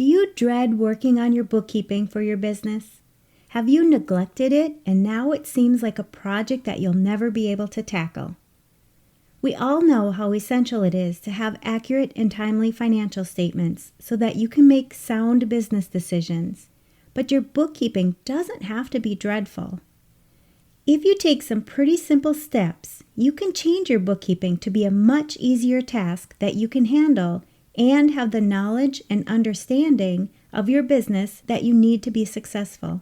Do you dread working on your bookkeeping for your business? Have you neglected it and now it seems like a project that you'll never be able to tackle? We all know how essential it is to have accurate and timely financial statements so that you can make sound business decisions. But your bookkeeping doesn't have to be dreadful. If you take some pretty simple steps, you can change your bookkeeping to be a much easier task that you can handle and have the knowledge and understanding of your business that you need to be successful.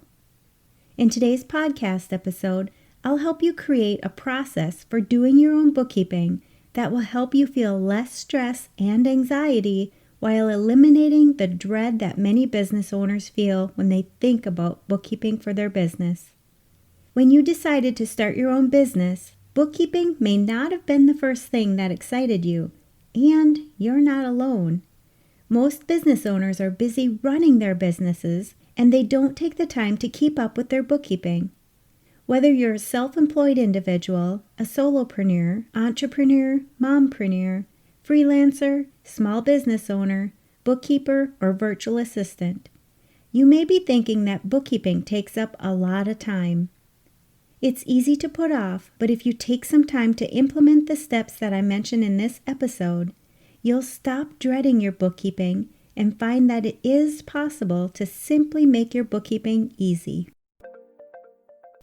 In today's podcast episode, I'll help you create a process for doing your own bookkeeping that will help you feel less stress and anxiety while eliminating the dread that many business owners feel when they think about bookkeeping for their business. When you decided to start your own business, bookkeeping may not have been the first thing that excited you, and you're not alone. Most business owners are busy running their businesses, and they don't take the time to keep up with their bookkeeping. Whether you're a self-employed individual, a solopreneur, entrepreneur, mompreneur, freelancer, small business owner, bookkeeper, or virtual assistant, you may be thinking that bookkeeping takes up a lot of time. It's easy to put off, but if you take some time to implement the steps that I mentioned in this episode, you'll stop dreading your bookkeeping and find that it is possible to simply make your bookkeeping easy.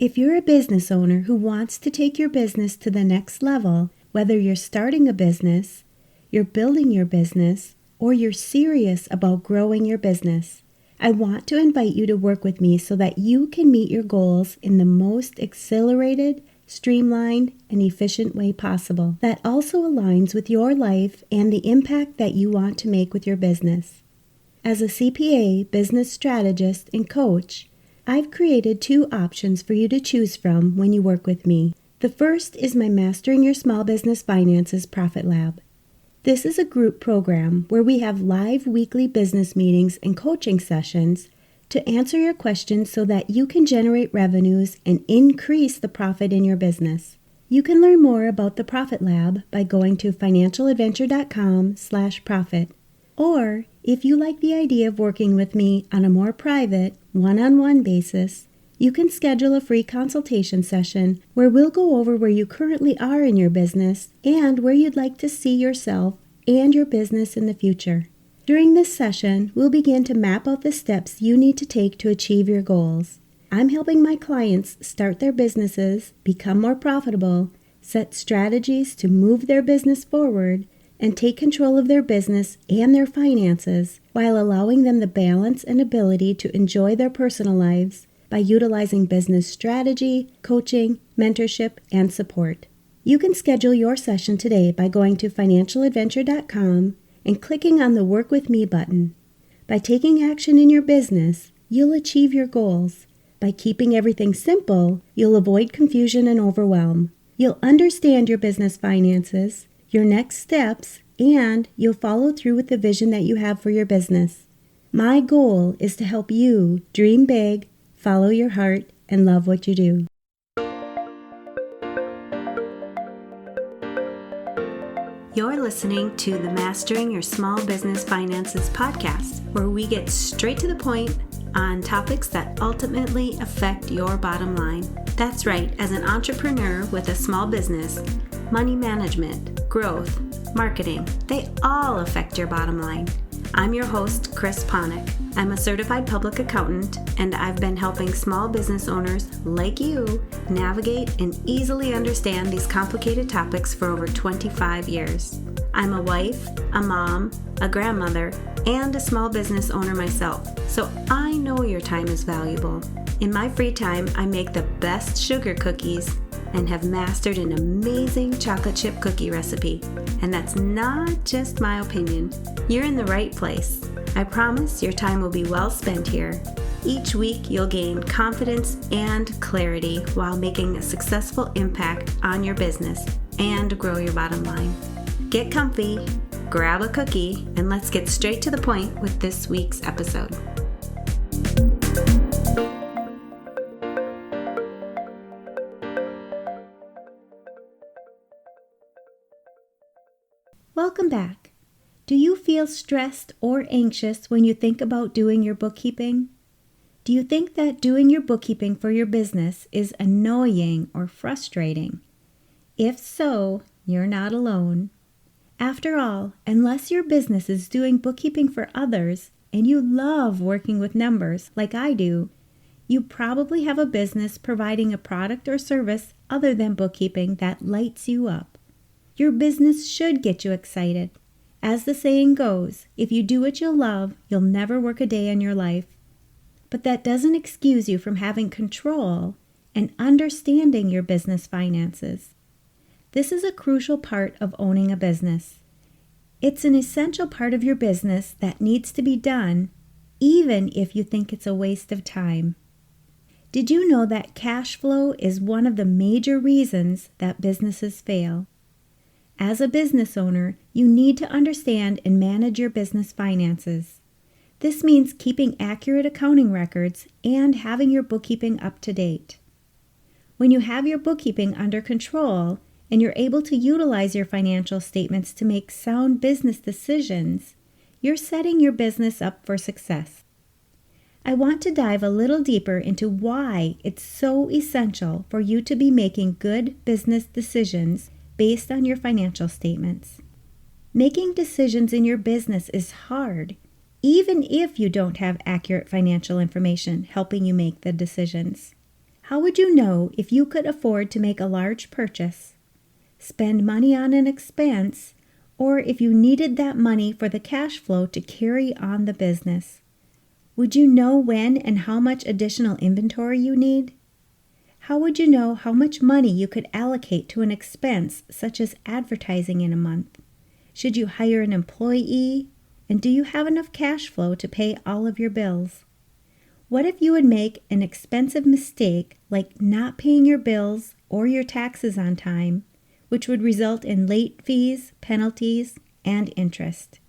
If you're a business owner who wants to take your business to the next level, whether you're starting a business, you're building your business, or you're serious about growing your business, I want to invite you to work with me so that you can meet your goals in the most accelerated, streamlined, and efficient way possible that also aligns with your life and the impact that you want to make with your business. As a CPA, business strategist, and coach, I've created 2 options for you to choose from when you work with me. The first is my Mastering Your Small Business Finances Profit Lab. This is a group program where we have live weekly business meetings and coaching sessions to answer your questions so that you can generate revenues and increase the profit in your business. You can learn more about the Profit Lab by going to financialadventure.com/profit. Or, if you like the idea of working with me on a more private, one-on-one basis, you can schedule a free consultation session where we'll go over where you currently are in your business and where you'd like to see yourself and your business in the future. During this session, we'll begin to map out the steps you need to take to achieve your goals. I'm helping my clients start their businesses, become more profitable, set strategies to move their business forward, and take control of their business and their finances while allowing them the balance and ability to enjoy their personal lives by utilizing business strategy, coaching, mentorship, and support. You can schedule your session today by going to financialadventure.com and clicking on the Work With Me button. By taking action in your business, you'll achieve your goals. By keeping everything simple, you'll avoid confusion and overwhelm. You'll understand your business finances, your next steps, and you'll follow through with the vision that you have for your business. My goal is to help you dream big, follow your heart, and love what you do. You're listening to the Mastering Your Small Business Finances podcast, where we get straight to the point on topics that ultimately affect your bottom line. That's right, as an entrepreneur with a small business, money management, growth, marketing, they all affect your bottom line. I'm your host, Chris Ponick. I'm a certified public accountant, and I've been helping small business owners like you navigate and easily understand these complicated topics for over 25 years. I'm a wife, a mom, a grandmother, and a small business owner myself, so I know your time is valuable. In my free time, I make the best sugar cookies and have mastered an amazing chocolate chip cookie recipe. And that's not just my opinion. You're in the right place. I promise your time will be well spent here. Each week, you'll gain confidence and clarity while making a successful impact on your business and grow your bottom line. Get comfy, grab a cookie, and let's get straight to the point with this week's episode. Welcome back. Do you feel feel stressed or anxious when you think about doing your bookkeeping? Do you think that doing your bookkeeping for your business is annoying or frustrating? If so, you're not alone. After all, unless your business is doing bookkeeping for others and you love working with numbers like I do, you probably have a business providing a product or service other than bookkeeping that lights you up. Your business should get you excited. As the saying goes, if you do what you love, you'll never work a day in your life. But that doesn't excuse you from having control and understanding your business finances. This is a crucial part of owning a business. It's an essential part of your business that needs to be done, even if you think it's a waste of time. Did you know that cash flow is one of the major reasons that businesses fail? As a business owner, you need to understand and manage your business finances. This means keeping accurate accounting records and having your bookkeeping up to date. When you have your bookkeeping under control and you're able to utilize your financial statements to make sound business decisions, you're setting your business up for success. I want to dive a little deeper into why it's so essential for you to be making good business decisions based on your financial statements. Making decisions in your business is hard, even if you don't have accurate financial information helping you make the decisions. How would you know if you could afford to make a large purchase, spend money on an expense, or if you needed that money for the cash flow to carry on the business? Would you know when and how much additional inventory you need? How would you know how much money you could allocate to an expense such as advertising in a month? Should you hire an employee? And do you have enough cash flow to pay all of your bills? What if you would make an expensive mistake like not paying your bills or your taxes on time, which would result in late fees, penalties, and interest?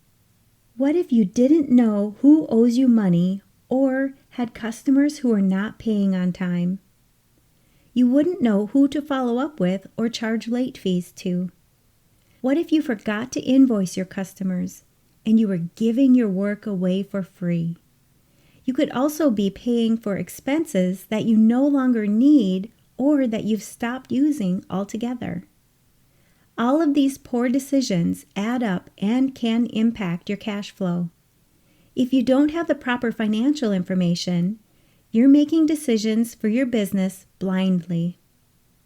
What if you didn't know who owes you money or had customers who are not paying on time? You wouldn't know who to follow up with or charge late fees to. What if you forgot to invoice your customers and you were giving your work away for free? You could also be paying for expenses that you no longer need or that you've stopped using altogether. All of these poor decisions add up and can impact your cash flow. If you don't have the proper financial information, you're making decisions for your business blindly.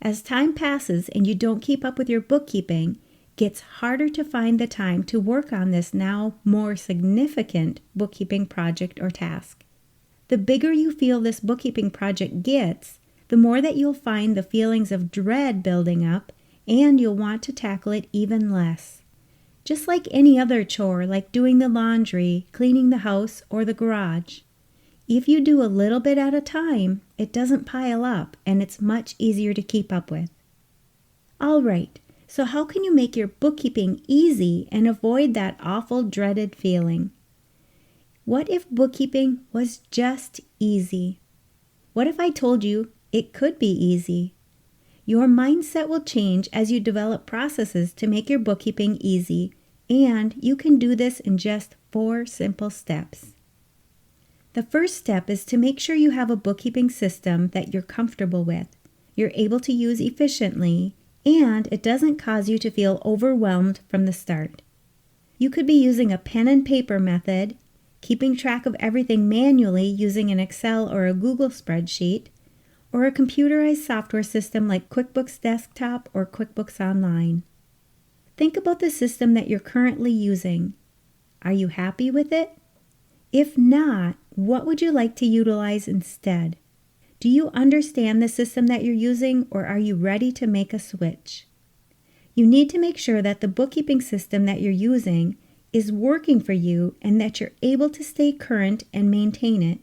As time passes and you don't keep up with your bookkeeping, it gets harder to find the time to work on this now more significant bookkeeping project or task. The bigger you feel this bookkeeping project gets, the more that you'll find the feelings of dread building up, and you'll want to tackle it even less. Just like any other chore, like doing the laundry, cleaning the house, or the garage. If you do a little bit at a time, it doesn't pile up, and it's much easier to keep up with. All right, so how can you make your bookkeeping easy and avoid that awful dreaded feeling? What if bookkeeping was just easy? What if I told you it could be easy? Your mindset will change as you develop processes to make your bookkeeping easy, and you can do this in just 4 simple steps. The first step is to make sure you have a bookkeeping system that you're comfortable with, you're able to use efficiently, and it doesn't cause you to feel overwhelmed from the start. You could be using a pen and paper method, keeping track of everything manually using an Excel or a Google spreadsheet, or a computerized software system like QuickBooks Desktop or QuickBooks Online. Think about the system that you're currently using. Are you happy with it? If not, what would you like to utilize instead? Do you understand the system that you're using, or are you ready to make a switch? You need to make sure that the bookkeeping system that you're using is working for you and that you're able to stay current and maintain it.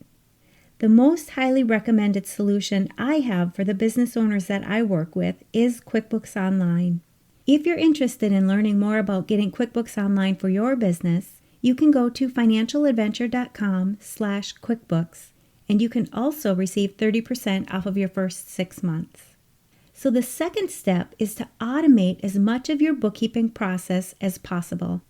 The most highly recommended solution I have for the business owners that I work with is QuickBooks Online. If you're interested in learning more about getting QuickBooks Online for your business, you can go to financialadventure.com/QuickBooks, and you can also receive 30% off of your first 6 months. So the second step is to automate as much of your bookkeeping process as possible.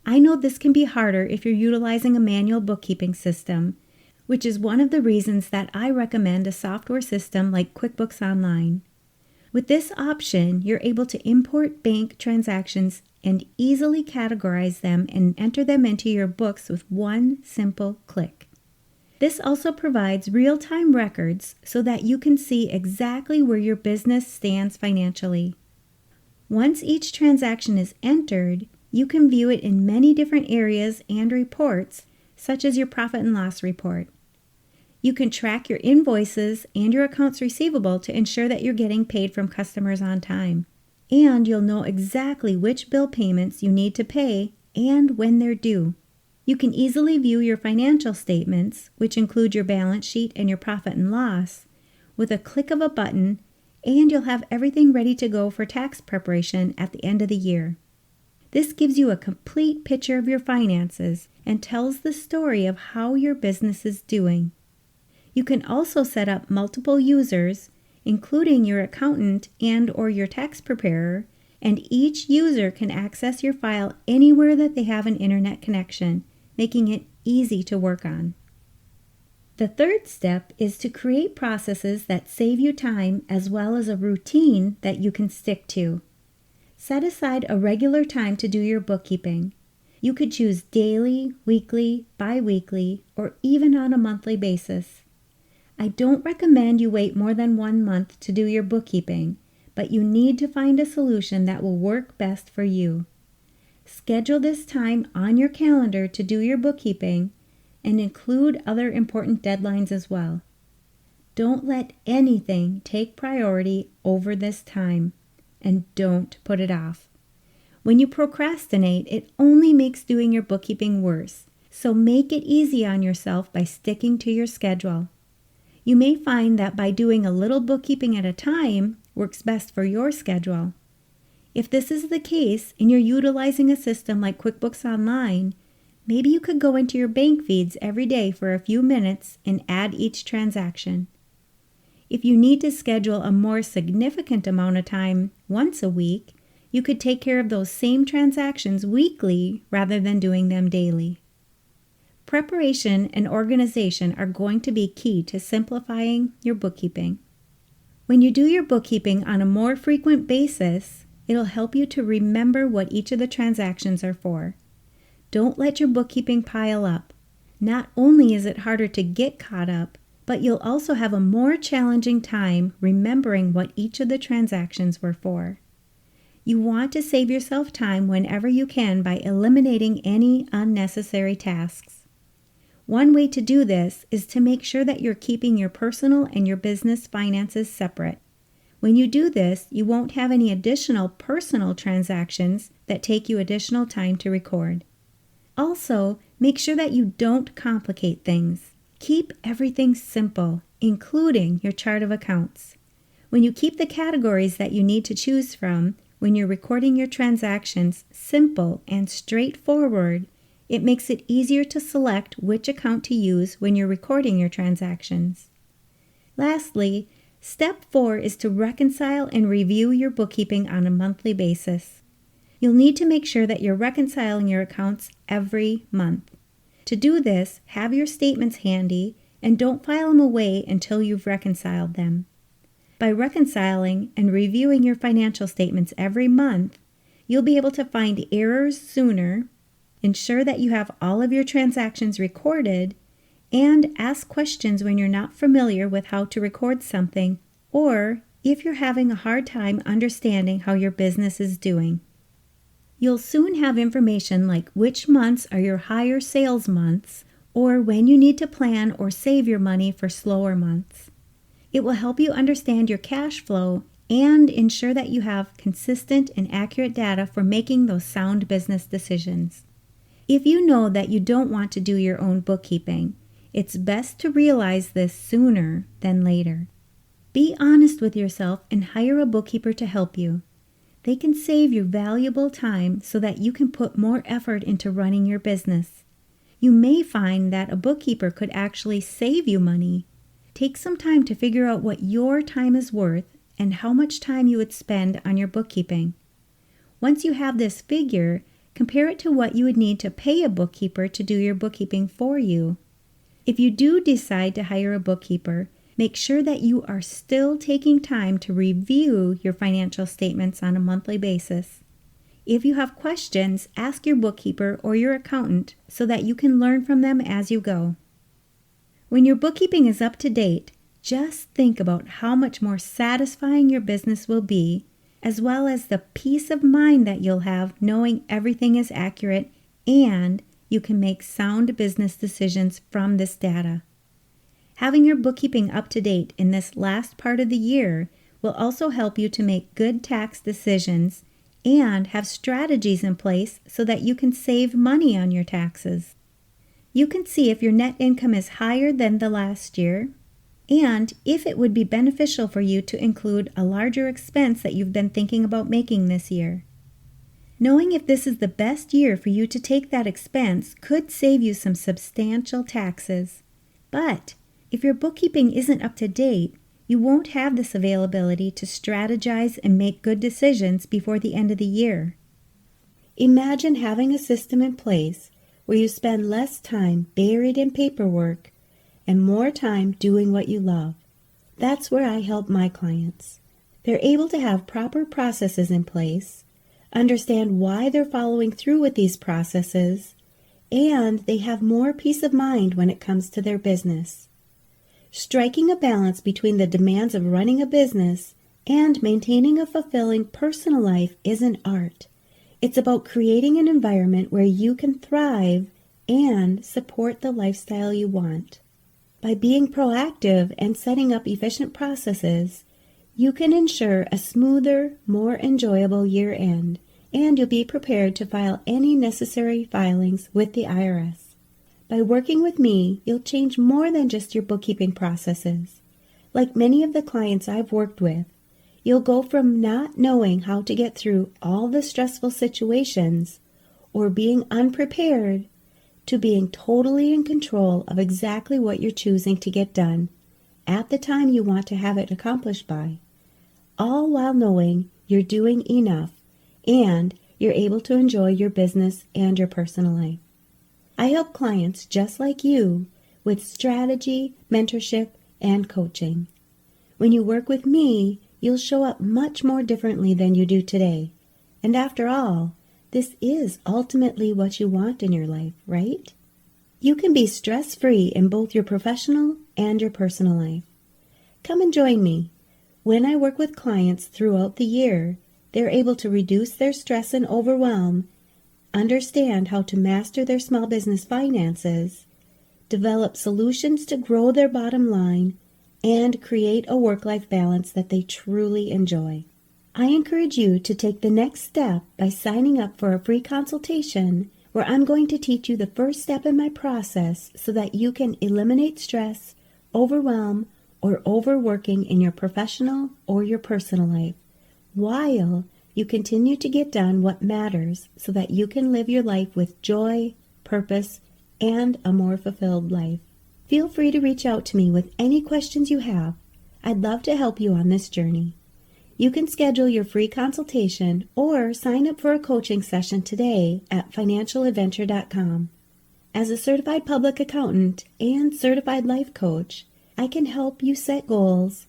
I know this can be harder if you're utilizing a manual bookkeeping system, which is one of the reasons that I recommend a software system like QuickBooks Online. With this option, you're able to import bank transactions and easily categorize them and enter them into your books with one simple click. This also provides real-time records so that you can see exactly where your business stands financially. Once each transaction is entered, you can view it in many different areas and reports, such as your profit and loss report. You can track your invoices and your accounts receivable to ensure that you're getting paid from customers on time. And you'll know exactly which bill payments you need to pay and when they're due. You can easily view your financial statements, which include your balance sheet and your profit and loss, with a click of a button, and you'll have everything ready to go for tax preparation at the end of the year. This gives you a complete picture of your finances and tells the story of how your business is doing. You can also set up multiple users, including your accountant and/or your tax preparer, and each user can access your file anywhere that they have an internet connection, making it easy to work on. The third step is to create processes that save you time as well as a routine that you can stick to. Set aside a regular time to do your bookkeeping. You could choose daily, weekly, bi-weekly, or even on a monthly basis. I don't recommend you wait more than 1 month to do your bookkeeping, but you need to find a solution that will work best for you. Schedule this time on your calendar to do your bookkeeping and include other important deadlines as well. Don't let anything take priority over this time, and don't put it off. When you procrastinate, it only makes doing your bookkeeping worse, so make it easy on yourself by sticking to your schedule. You may find that by doing a little bookkeeping at a time works best for your schedule. If this is the case and you're utilizing a system like QuickBooks Online, maybe you could go into your bank feeds every day for a few minutes and add each transaction. If you need to schedule a more significant amount of time once a week, you could take care of those same transactions weekly rather than doing them daily. Preparation and organization are going to be key to simplifying your bookkeeping. When you do your bookkeeping on a more frequent basis, it'll help you to remember what each of the transactions are for. Don't let your bookkeeping pile up. Not only is it harder to get caught up, but you'll also have a more challenging time remembering what each of the transactions were for. You want to save yourself time whenever you can by eliminating any unnecessary tasks. One way to do this is to make sure that you're keeping your personal and your business finances separate. When you do this, you won't have any additional personal transactions that take you additional time to record. Also, make sure that you don't complicate things. Keep everything simple, including your chart of accounts. When you keep the categories that you need to choose from when you're recording your transactions simple and straightforward, it makes it easier to select which account to use when you're recording your transactions. Lastly, step 4 is to reconcile and review your bookkeeping on a monthly basis. You'll need to make sure that you're reconciling your accounts every month. To do this, have your statements handy and don't file them away until you've reconciled them. By reconciling and reviewing your financial statements every month, you'll be able to find errors sooner, ensure that you have all of your transactions recorded, and ask questions when you're not familiar with how to record something or if you're having a hard time understanding how your business is doing. You'll soon have information like which months are your higher sales months or when you need to plan or save your money for slower months. It will help you understand your cash flow and ensure that you have consistent and accurate data for making those sound business decisions. If you know that you don't want to do your own bookkeeping, it's best to realize this sooner than later. Be honest with yourself and hire a bookkeeper to help you. They can save you valuable time so that you can put more effort into running your business. You may find that a bookkeeper could actually save you money. Take some time to figure out what your time is worth and how much time you would spend on your bookkeeping. Once you have this figure, compare it to what you would need to pay a bookkeeper to do your bookkeeping for you. If you do decide to hire a bookkeeper, make sure that you are still taking time to review your financial statements on a monthly basis. If you have questions, ask your bookkeeper or your accountant so that you can learn from them as you go. When your bookkeeping is up to date, just think about how much more satisfying your business will be, as well as the peace of mind that you'll have knowing everything is accurate and you can make sound business decisions from this data. Having your bookkeeping up to date in this last part of the year will also help you to make good tax decisions and have strategies in place so that you can save money on your taxes. You can see if your net income is higher than the last year and if it would be beneficial for you to include a larger expense that you've been thinking about making this year. Knowing if this is the best year for you to take that expense could save you some substantial taxes. But if your bookkeeping isn't up to date, you won't have this availability to strategize and make good decisions before the end of the year. Imagine having a system in place where you spend less time buried in paperwork and more time doing what you love. That's where I help my clients. They're able to have proper processes in place, understand why they're following through with these processes, and they have more peace of mind when it comes to their business. Striking a balance between the demands of running a business and maintaining a fulfilling personal life is an art. It's about creating an environment where you can thrive and support the lifestyle you want. By being proactive and setting up efficient processes, you can ensure a smoother, more enjoyable year-end, and you'll be prepared to file any necessary filings with the IRS. By working with me, you'll change more than just your bookkeeping processes. Like many of the clients I've worked with, you'll go from not knowing how to get through all the stressful situations or being unprepared to being totally in control of exactly what you're choosing to get done at the time you want to have it accomplished by, all while knowing you're doing enough and you're able to enjoy your business and your personal life. I help clients just like you with strategy, mentorship, and coaching. When you work with me, you'll show up much more differently than you do today. And after all, this is ultimately what you want in your life, right? You can be stress-free in both your professional and your personal life. Come and join me. When I work with clients throughout the year, they're able to reduce their stress and overwhelm, understand how to master their small business finances, develop solutions to grow their bottom line, and create a work-life balance that they truly enjoy. I encourage you to take the next step by signing up for a free consultation where I'm going to teach you the first step in my process so that you can eliminate stress, overwhelm, or overworking in your professional or your personal life, while you continue to get done what matters so that you can live your life with joy, purpose, and a more fulfilled life. Feel free to reach out to me with any questions you have. I'd love to help you on this journey. You can schedule your free consultation or sign up for a coaching session today at financialadventure.com. As a certified public accountant and certified life coach, I can help you set goals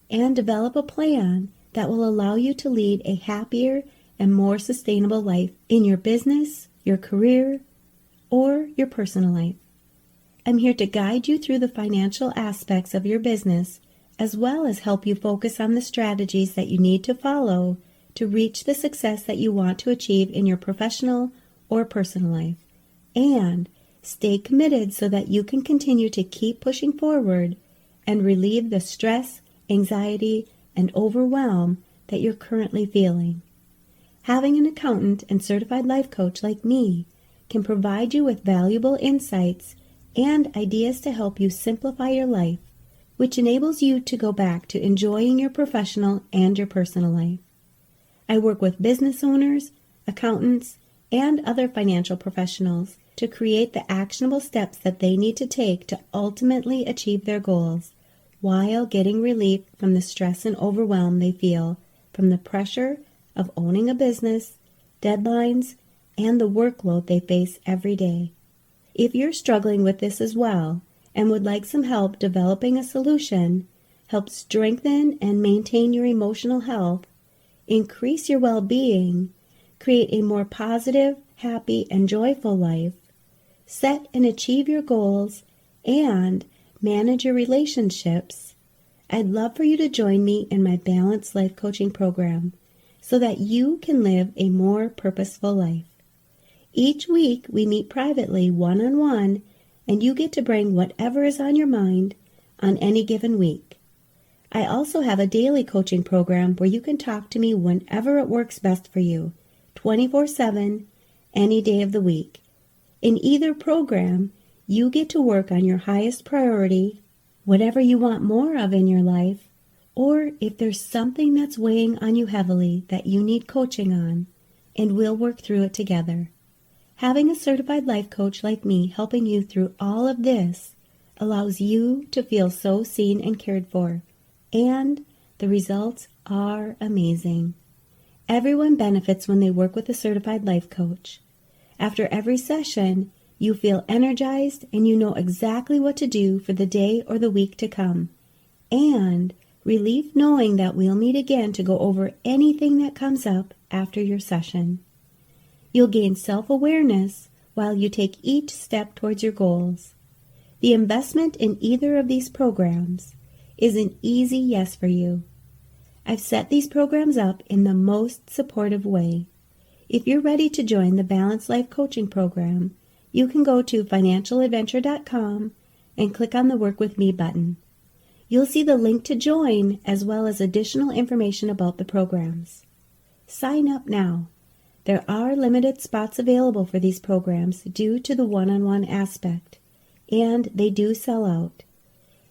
and develop a plan that will allow you to lead a happier and more sustainable life in your business, your career, or your personal life. I'm here to guide you through the financial aspects of your business, as well as help you focus on the strategies that you need to follow to reach the success that you want to achieve in your professional or personal life, and stay committed so that you can continue to keep pushing forward and relieve the stress, anxiety, and overwhelm that you're currently feeling. Having an accountant and certified life coach like me can provide you with valuable insights and ideas to help you simplify your life, which enables you to go back to enjoying your professional and your personal life. I work with business owners, accountants, and other financial professionals to create the actionable steps that they need to take to ultimately achieve their goals, while getting relief from the stress and overwhelm they feel from the pressure of owning a business, deadlines, and the workload they face every day. If you're struggling with this as well and would like some help developing a solution, help strengthen and maintain your emotional health, increase your well-being, create a more positive, happy, and joyful life, set and achieve your goals, and manage your relationships, I'd love for you to join me in my Balanced Life Coaching program so that you can live a more purposeful life. Each week we meet privately one-on-one, and you get to bring whatever is on your mind on any given week. I also have a daily coaching program where you can talk to me whenever it works best for you, 24/7, any day of the week. In either program, you get to work on your highest priority, whatever you want more of in your life, or if there's something that's weighing on you heavily that you need coaching on, and we'll work through it together. Having a certified life coach like me helping you through all of this allows you to feel so seen and cared for, and the results are amazing. Everyone benefits when they work with a certified life coach. After every session, you feel energized and you know exactly what to do for the day or the week to come, and relief knowing that we'll meet again to go over anything that comes up after your session. You'll gain self-awareness while you take each step towards your goals. The investment in either of these programs is an easy yes for you. I've set these programs up in the most supportive way. If you're ready to join the Balanced Life Coaching Program, you can go to financialadventure.com and click on the Work With Me button. You'll see the link to join as well as additional information about the programs. Sign up now. There are limited spots available for these programs due to the one-on-one aspect, and they do sell out.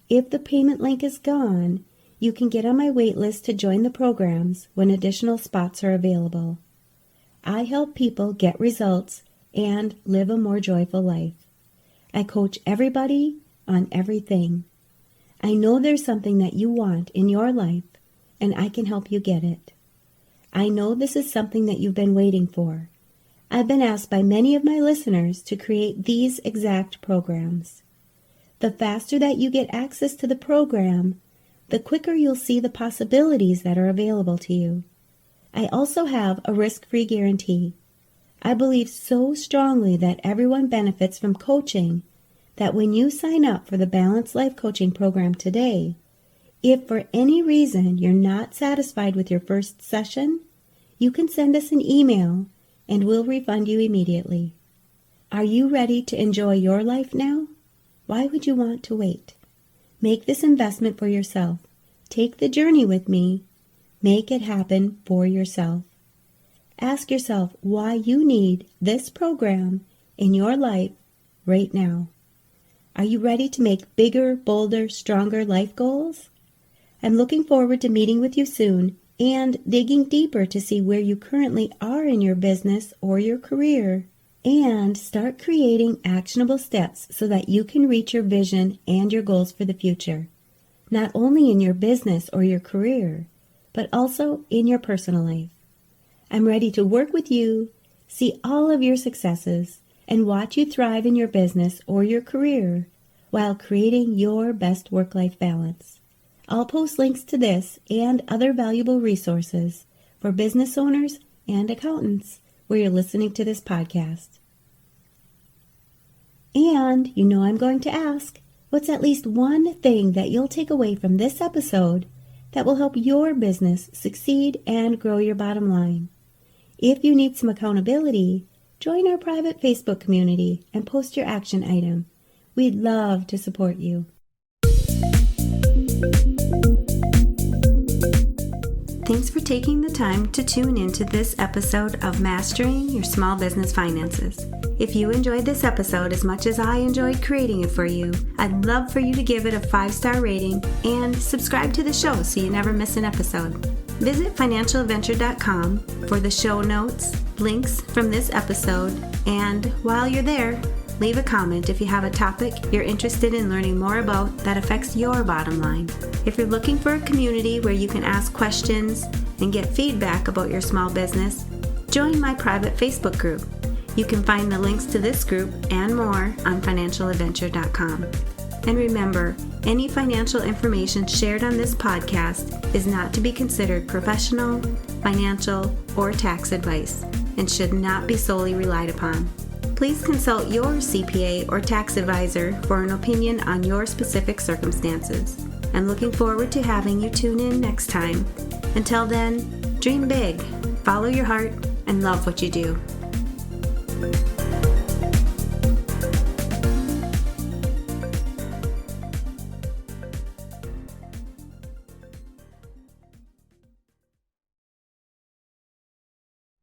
If the payment link is gone, you can get on my wait list to join the programs when additional spots are available. I help people get results and live a more joyful life. I coach everybody on everything. I know there's something that you want in your life, and I can help you get it. I know this is something that you've been waiting for. I've been asked by many of my listeners to create these exact programs. The faster that you get access to the program, the quicker you'll see the possibilities that are available to you. I also have a risk-free guarantee. I believe so strongly that everyone benefits from coaching that when you sign up for the Balanced Life Coaching Program today, if for any reason you're not satisfied with your first session, you can send us an email and we'll refund you immediately. Are you ready to enjoy your life now? Why would you want to wait? Make this investment for yourself. Take the journey with me. Make it happen for yourself. Ask yourself why you need this program in your life right now. Are you ready to make bigger, bolder, stronger life goals? I'm looking forward to meeting with you soon and digging deeper to see where you currently are in your business or your career, and start creating actionable steps so that you can reach your vision and your goals for the future, not only in your business or your career, but also in your personal life. I'm ready to work with you, see all of your successes, and watch you thrive in your business or your career while creating your best work-life balance. I'll post links to this and other valuable resources for business owners and accountants where you're listening to this podcast. And you know I'm going to ask, what's at least one thing that you'll take away from this episode that will help your business succeed and grow your bottom line? If you need some accountability, join our private Facebook community and post your action item. We'd love to support you. Thanks for taking the time to tune into this episode of Mastering Your Small Business Finances. If you enjoyed this episode as much as I enjoyed creating it for you, I'd love for you to give it a 5-star rating and subscribe to the show so you never miss an episode. Visit financialadventure.com for the show notes, links from this episode, and while you're there, leave a comment if you have a topic you're interested in learning more about that affects your bottom line. If you're looking for a community where you can ask questions and get feedback about your small business, join my private Facebook group. You can find the links to this group and more on financialadventure.com. And remember, any financial information shared on this podcast is not to be considered professional, financial, or tax advice and should not be solely relied upon. Please consult your CPA or tax advisor for an opinion on your specific circumstances. I'm looking forward to having you tune in next time. Until then, dream big, follow your heart, and love what you do.